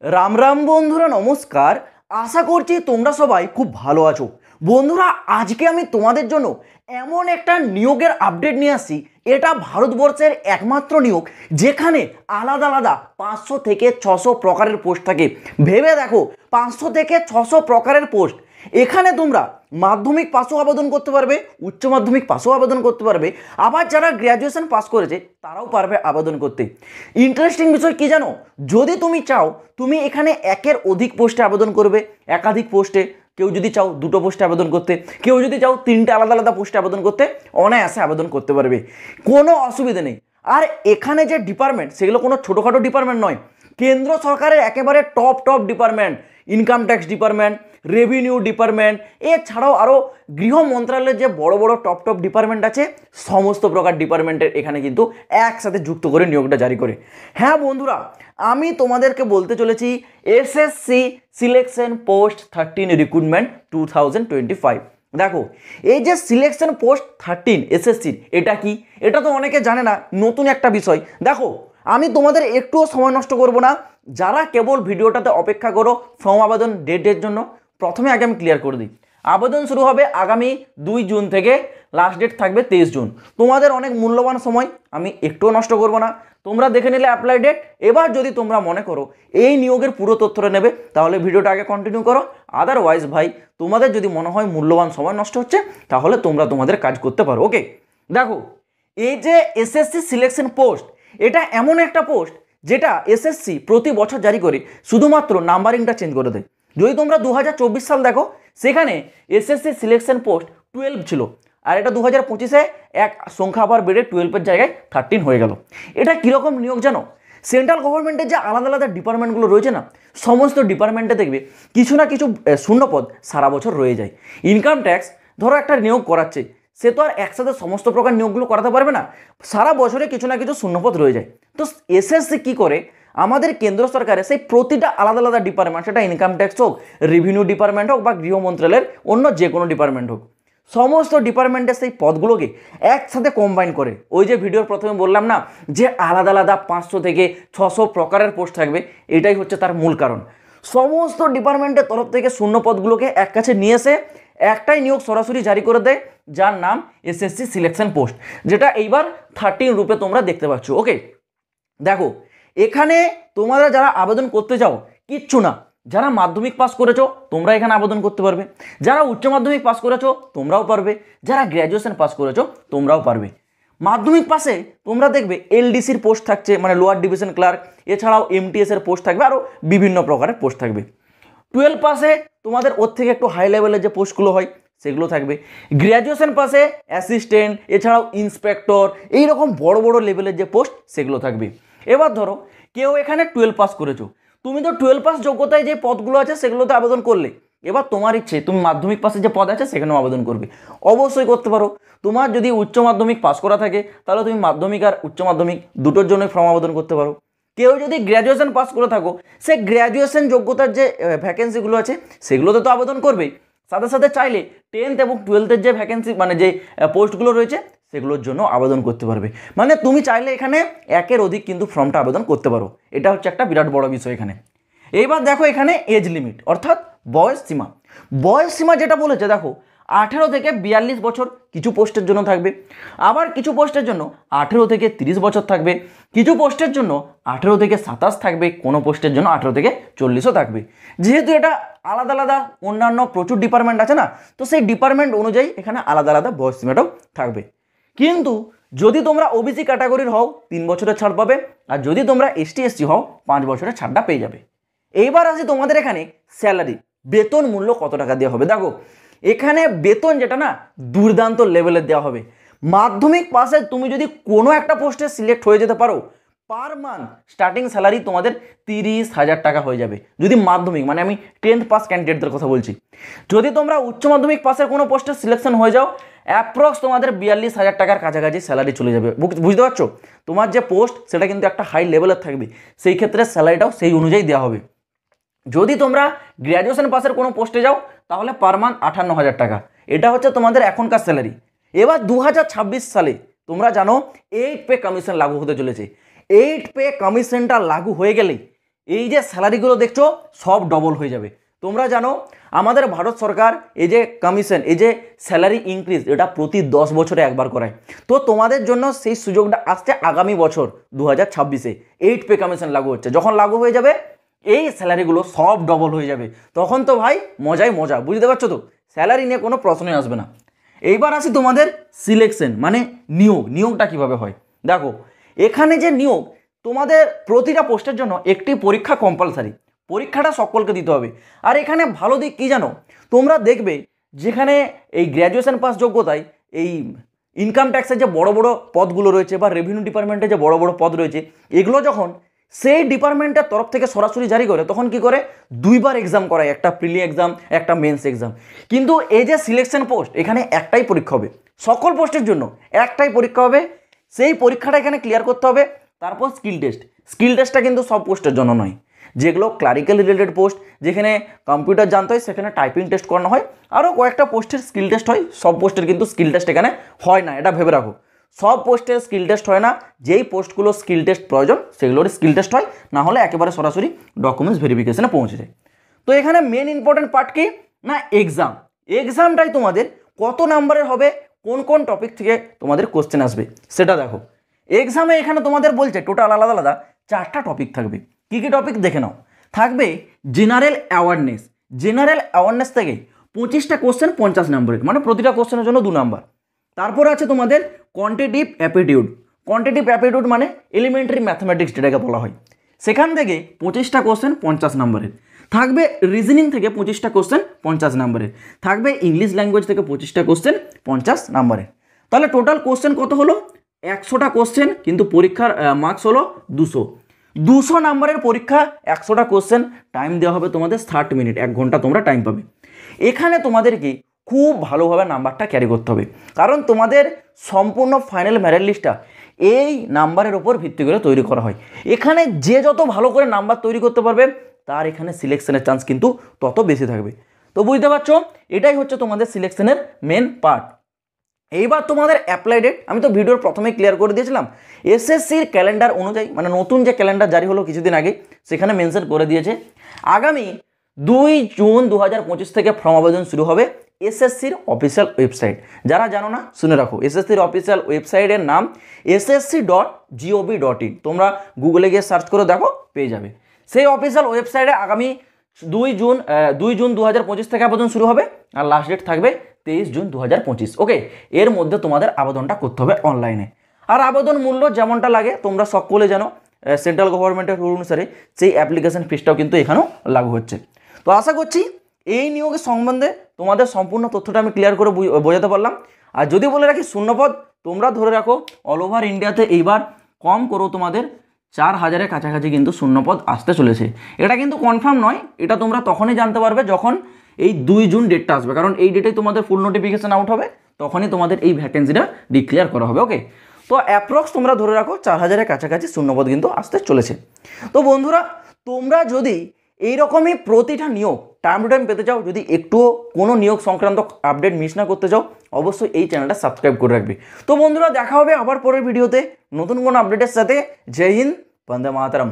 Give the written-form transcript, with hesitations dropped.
রাম রাম বন্ধুরা, নমস্কার। আশা করছি তোমরা সবাই খুব ভালো আছো। বন্ধুরা, আজকে আমি তোমাদের জন্য এমন একটা নিয়োগের আপডেট নিয়ে আসছি। এটা ভারতবর্ষের একমাত্র নিয়োগ যেখানে আলাদা আলাদা 500 থেকে 600 প্রকারের পোস্ট থাকে। ভেবে দেখো, 500 থেকে 600 প্রকারের পোস্ট। এখানে তোমরা মাধ্যমিক পাসও আবেদন করতে পারবে, উচ্চ মাধ্যমিক পাসও আবেদন করতে পারবে, আবার যারা গ্র্যাজুয়েশন পাস করেছে তারাও পারবে আবেদন করতে। ইন্টারেস্টিং বিষয় কি জানো, যদি তুমি চাও তুমি এখানে একের অধিক পোস্টে আবেদন করবে, একাধিক পোস্টে। কেউ যদি চাও দুটো পোস্টে আবেদন করতে, কেউ যদি চাও তিনটে আলাদা আলাদা পোস্টে আবেদন করতে, অনায়াসে আবেদন করতে পারবে, কোনো অসুবিধা নেই। আর এখানে যে ডিপার্টমেন্ট সেগুলো কোনো ছোটোখাটো ডিপার্টমেন্ট নয়, কেন্দ্র সরকারের একেবারে top department. Income tax department, revenue department, এছাড়াও আরও গৃহ মন্ত্রণালয়ের যে বড় বড় টপ ডিপার্টমেন্ট আছে, সমস্ত প্রকার ডিপার্টমেন্টের এখানে কিন্তু একসাথে যুক্ত করে নিয়োগটা জারি করে। হ্যাঁ বন্ধুরা, আমি তোমাদেরকে বলতে চলেছি এসএসসি সিলেকশন পোস্ট 13 রিক্রুটমেন্ট 2025। দেখো, এই যে সিলেকশন পোস্ট 13 এসএসসির, এটা কি? এটা তো অনেকে জানে না, নতুন একটা বিষয়। দেখো, আমি তোমাদের একটুও সময় নষ্ট করব না। যারা কেবল ভিডিওটাতে অপেক্ষা করো ফর্ম আবেদন ডেটের জন্য, প্রথমে আগে আমি ক্লিয়ার করে দিই। আবেদন শুরু হবে আগামী 2 জুন থেকে, লাস্ট ডেট থাকবে 23 জুন। তোমাদের অনেক মূল্যবান সময়, আমি একটুও নষ্ট করব না। তোমরা দেখে নিলে অ্যাপ্লাই ডেট। এবার যদি তোমরা মনে করো এই নিয়োগের পুরো তথ্যটা নেবে, তাহলে ভিডিওটা আগে কন্টিনিউ করো। আদারওয়াইজ ভাই, তোমাদের যদি মনে হয় মূল্যবান সময় নষ্ট হচ্ছে, তাহলে তোমরা তোমাদের কাজ করতে পারো। ওকে, দেখো, এই যে এসএসসি সিলেকশন পোস্ট, এটা এমন একটা পোস্ট যেটা এসএসসি প্রতি বছর জারি করে, শুধুমাত্র নাম্বারিংটা চেঞ্জ করে দেয়। যদি তোমরা 2024 সাল দেখো, সেখানে এসএসসি সিলেকশন পোস্ট 12 ছিল, আর এটা 2025-এ এক সংখ্যা আবার বেড়ে 12-এর জায়গায় 13 হয়ে গেল। এটা কীরকম নিয়োগ জানো? সেন্ট্রাল গভর্নমেন্টের যে আলাদা আলাদা ডিপার্টমেন্টগুলো রয়েছে না, সমস্ত ডিপার্টমেন্টে দেখবে কিছু না কিছু শূন্যপদ সারা বছর রয়ে যায়। ইনকাম ট্যাক্স ধরো একটা নিয়োগ করাচ্ছে, সে তো আর একসাথে সমস্ত প্রকার নিয়োগগুলো করাতে পারবে না, সারা বছরে কিছু না কিছু শূন্যপদ রয়ে যায়। তো এসএসসি কী করে, আমাদের কেন্দ্র সরকারের সেই প্রতিটা আলাদা আলাদা ডিপার্টমেন্ট, সেটা ইনকাম ট্যাক্স হোক, রেভিনিউ ডিপার্টমেন্ট হোক, বা গৃহ মন্ত্রণালয়ের অন্য যে কোনো ডিপার্টমেন্ট হোক, সমস্ত ডিপার্টমেন্টের সেই পদগুলোকে একসাথে কম্বাইন করে। ওই যে ভিডিওর প্রথমে বললাম না, যে আলাদা আলাদা 500 থেকে 600 প্রকারের পোস্ট থাকবে, এটাই হচ্ছে তার মূল কারণ। সমস্ত ডিপার্টমেন্টের তরফ থেকে শূন্য পদগুলোকে এক কাছে নিয়ে এসে একটাই নিয়োগ সরাসরি জারি করে দেয়, যার নাম এসএসসি সিলেকশন পোস্ট, যেটা এইবার 13 রূপে তোমরা দেখতে পাচ্ছ। ওকে, দেখো, এখানে তোমরা যারা আবেদন করতে চাও, কিচ্ছু না, যারা মাধ্যমিক পাস করেছো তোমরা এখানে আবেদন করতে পারবে, যারা উচ্চ মাধ্যমিক পাস করেছো তোমরাও পারবে, যারা গ্র্যাজুয়েশন পাস করেছো তোমরাও পারবে। মাধ্যমিক পাশে তোমরা দেখবে এলডিসির পোস্ট থাকছে, মানে লোয়ার ডিভিশন ক্লার্ক, এছাড়াও এমটিএস এর পোস্ট থাকবে, আরও বিভিন্ন প্রকারের পোস্ট থাকবে। 12 পাসে তোমাদের ওর থেকে একটু হাই লেভেলের যে পোস্টগুলো হয় সেগুলো থাকবে। গ্র্যাজুয়েশন পাসে অ্যাসিস্ট্যান্ট, এছাড়াও ইন্সপেক্টর, এইরকম বড় বড় লেভেলের যে পোস্ট সেগুলো থাকবে। এবার ধরো কেউ এখানে 12 পাস করেছো, তুমি তো 12 পাস যোগ্যতায় যে পদগুলো আছে সেগুলোতে আবেদন করলে। এবার তোমার ইচ্ছে তুমি মাধ্যমিক পাশে যে পদ আছে সেখানেও আবেদন করবে, অবশ্যই করতে পারো। তোমার যদি উচ্চ মাধ্যমিক পাস করা থাকে, তাহলে তুমি মাধ্যমিক আর উচ্চ মাধ্যমিক দুটোর জন্য ফর্ম আবেদন করতে পারো। কেউ যদি গ্র্যাজুয়েশন পাস করে থাকো, সে গ্র্যাজুয়েশন যোগ্যতার যে ভ্যাকেন্সিগুলো আছে সেগুলোতে তো আবেদন করবেই, সাথে সাথে চাইলে 10th এবং 12th যে ভ্যাকেন্সি, মানে যে পোস্টগুলো রয়েছে সেগুলোর জন্য আবেদন করতে পারবে। মানে তুমি চাইলে এখানে একের অধিক কিন্তু ফর্মটা আবেদন করতে পারো। এটা হচ্ছে একটা বিরাট বড় বিষয় এখানে। এইবার দেখো, এখানে এজ লিমিট অর্থাৎ বয়স সীমা, বয়স সীমা যেটা বলেছে, দেখো 18 থেকে 42 বছর কিছু পোস্টের জন্য থাকবে, আবার কিছু পোস্টের জন্য 18 থেকে 30 বছর থাকবে, কিছু পোস্টের জন্য 18 থেকে 27 থাকবে, কোনো পোস্টের জন্য 18 থেকে 40ও থাকবে। যেহেতু এটা আলাদা আলাদা অন্যান্য প্রচুর ডিপার্টমেন্ট আছে না, তো সেই ডিপার্টমেন্ট অনুযায়ী এখানে আলাদা আলাদা বয়স সীমাটাও থাকবে। কিন্তু যদি তোমরা ওবিসি ক্যাটাগরির হও 3 বছরের ছাড় পাবে, আর যদি তোমরা এসটি এসসি হও 5 বছরের ছাড়টা পেয়ে যাবে। এইবার আসি তোমাদের এখানে স্যালারি, বেতন মূল্য কত টাকা দেওয়া হবে। দেখো, এখানে বেতন যেটা না, দুর্দান্ত লেভেলের দেওয়া হবে। মাধ্যমিক পাশে তুমি যদি কোনো একটা পোস্টে সিলেক্ট হয়ে যেতে পারো, পার মান্থ স্টার্টিং স্যালারি তোমাদের 30,000 টাকা হয়ে যাবে। যদি মাধ্যমিক, মানে আমি 10th পাস ক্যান্ডিডেটদের কথা বলছি। যদি তোমরা উচ্চ মাধ্যমিক পাশের কোনো পোস্টে সিলেকশন হয়ে যাও, অ্যাপ্রক্স তোমাদের 42,000 টাকার কাছাকাছি স্যালারি চলে যাবে। বুঝতে পারছো? তোমার যে পোস্ট সেটা কিন্তু একটা হাই লেভেলের থাকবে, সেই ক্ষেত্রে স্যালারিটাও সেই অনুযায়ী দেওয়া হবে। যদি তোমরা গ্র্যাজুয়েশন পাসের কোনো পোস্টে যাও, তাহলে পার মান্থ 58,000 টাকা, এটা হচ্ছে তোমাদের এখনকার স্যালারি। এবার 2026 সালে তোমরা জানো 8 পে কমিশন লাগু হতে চলেছে। 8 পে কমিশনটা লাগু হয়ে গেলে এই যে স্যালারিগুলো দেখছো সব ডবল হয়ে যাবে। তোমরা জানো আমাদের ভারত সরকার এই যে কমিশন, এই যে স্যালারি ইনক্রিজ, এটা প্রতি 10 বছরে একবার করায়। তো তোমাদের জন্য সেই সুযোগটা আসছে আগামী বছর 2026-এ 8 পে কমিশন লাগু হচ্ছে। যখন লাগু হয়ে যাবে এই স্যালারিগুলো সব ডবল হয়ে যাবে, তখন তো ভাই মজাই মজা, বুঝতে পারছো তো? স্যালারি নিয়ে কোনো প্রশ্নই আসবে না। এইবার আসি তোমাদের সিলেকশন, মানে নিয়োগটা কিভাবে হয়। দেখো এখানে যে নিয়োগ, তোমাদের প্রতিটা পোস্টের জন্য একটি পরীক্ষা কম্পালসারি, পরীক্ষাটা সকলকে দিতে হবে। আর এখানে ভালো দিক কী জানো, তোমরা দেখবে যেখানে এই গ্র্যাজুয়েশন পাস যোগ্যতায় এই ইনকাম ট্যাক্সের যে বড় বড় পদগুলো রয়েছে বা রেভিনিউ ডিপার্টমেন্টে যে বড় বড় পদ রয়েছে, এগুলো যখন সেই ডিপার্টমেন্টের তরফ থেকে সরাসরি জারি করে, তখন কি করে 2বার এক্সাম করায়, একটা প্রিলি এক্সাম, একটা মেন্স এক্সাম। কিন্তু এই যে সিলেকশন পোস্ট, এখানে একটাই পরীক্ষা হবে, সকল পোস্টের জন্য একটাই পরীক্ষা হবে। সেই পরীক্ষাটা এখানে ক্লিয়ার করতে হবে। তারপর স্কিল টেস্টটা কিন্তু সব পোস্টের জন্য নয়, যেগুলো ক্লারিক্যাল রিলেটেড পোস্ট, যেখানে কম্পিউটার জানতে হয়, সেখানে টাইপিং টেস্ট করানো হয়। আরও কয়েকটা পোস্টের স্কিল টেস্ট হয়, সব পোস্টের কিন্তু স্কিল টেস্ট এখানে হয় না, এটা ভেবে রাখো। সব পোস্টের স্কিল টেস্ট হয় না, যেই পোস্টগুলো স্কিল টেস্ট প্রয়োজন সেগুলোর স্কিল টেস্ট হয়, না হলে একেবারে সরাসরি ডকুমেন্টস ভেরিফিকেশনে পৌঁছে যায়। তো এখানে মেন ইম্পর্টেন্ট পার্ট কি না, এক্সামটাই তোমাদের কত নাম্বারের হবে, কোন কোন টপিক থেকে তোমাদের কোশ্চেন আসবে সেটা দেখো। এক্সামে এখানে তোমাদের বলছে টোটাল আলাদা আলাদা 4টা টপিক থাকবে। কী কী টপিক দেখে নাও। থাকবে জেনারেল অ্যাওয়ারনেস থেকে 25টা কোশ্চেন 50 নম্বরের, মানে প্রতিটা কোশ্চেনের জন্য 2 নাম্বার। তারপর আছে তোমাদের কোয়ান্টিটিভ অ্যাপটিটিউড মানে এলিমেন্টারি ম্যাথমেটিক্স যেটাকে বলা হয়, সেখান থেকে 25টা কোশ্চেন 50 নম্বরের। থাকবে রিজনিং থেকে 25টা কোশ্চেন 50 নম্বরের। থাকবে ইংলিশ ল্যাঙ্গুয়েজ থেকে 25টা কোশ্চেন 50 নম্বরের। তাহলে টোটাল কোশ্চেন কত হলো, 100টা কোশ্চেন, কিন্তু পরীক্ষার মার্কস হলো 200 নম্বরের পরীক্ষা, 100টা কোশ্চেন, টাইম দেওয়া হবে তোমাদের 60 মিনিট, 1 ঘন্টা তোমরা টাইম পাবে। এখানে তোমাদেরকে খুব ভালোভাবে নাম্বারটা ক্যারি করতে হবে, কারণ তোমাদের সম্পূর্ণ ফাইনাল মেরিট লিস্টটা এই নাম্বারের ওপর ভিত্তি করে তৈরি করা হয়। এখানে যে যত ভালো করে নাম্বার তৈরি করতে পারবে, তার এখানে সিলেকশনের চান্স কিন্তু তত বেশি থাকবে। তো বুঝতে পারছো, এটাই হচ্ছে তোমাদের সিলেকশনের মেন পার্ট। এইবার তোমাদের অ্যাপ্লাই ডেট আমি তো ভিডিওর প্রথমেই ক্লিয়ার করে দিয়েছিলাম। এসএসসির ক্যালেন্ডার অনুযায়ী, মানে নতুন যে ক্যালেন্ডার জারি হলো কিছুদিন আগে, সেখানে মেনশন করে দিয়েছে আগামী 2 জুন 2025 থেকে ফর্ম আবেদন শুরু হবে এসএসসির অফিসিয়াল ওয়েবসাইট। যারা জানো না শুনে রাখো, এসএসসির অফিসিয়াল ওয়েবসাইটের নাম ssc.gov.in। তোমরা গুগলে গিয়ে সার্চ করে দেখো, পেয়ে যাবে। সেই অফিসিয়াল ওয়েবসাইটে আগামী 2 জুন 2025 থেকে আবেদন শুরু হবে, আর লাস্ট ডেট থাকবে 23 জুন 2025। ওকে, এর মধ্যে তোমাদের আবেদনটা করতে হবে অনলাইনে। আর আবেদন মূল্য যেমনটা লাগে তোমরা সকলে জানো, সেন্ট্রাল গভর্নমেন্টের রুল অনুসারে সেই অ্যাপ্লিকেশন ফিসটাও কিন্তু এখানেও লাগু হচ্ছে। তো আশা করছি এই নিয়োগের সম্বন্ধে তোমাদের সম্পূর্ণ তথ্যটা আমি ক্লিয়ার করে বোঝাতে পারলাম। আর যদি বলে রাখি শূন্যপদ, তোমরা ধরে রাখো অল ওভার ইন্ডিয়াতে এইবার কম করো তোমাদের 4000-এর কাছাকাছি কিন্তু শূন্যপদ আসতে চলেছে। এটা কিন্তু কনফার্ম নয়, এটা তোমরা তখনই জানতে পারবে যখন এই 2 জুন ডেটটা আসবে, কারণ এই ডেটেই তোমাদের ফুল নোটিফিকেশান আউট হবে, তখনই তোমাদের এই ভ্যাকেন্সিটা ডিক্লেয়ার করা হবে। ওকে, তো অ্যাপ্রক্স তোমরা ধরে রাখো 4000-এর কাছাকাছি শূন্যপদ কিন্তু আসতে চলেছে। তো বন্ধুরা, তোমরা যদি এইরকমই প্রতিটা নিয়োগ টাইম টু টাইম পেতে চাও, যদি একটুও কোনো নিয়োগ সংক্রান্ত আপডেট মিস না করতে চাও, অবশ্যই এই চ্যানেলটা সাবস্ক্রাইব করে রাখবে। তো বন্ধুরা, দেখা হবে আবার পরের ভিডিওতে নতুন কোনো আপডেটের সাথে। জয় হিন্দ, বন্দে মাতরম।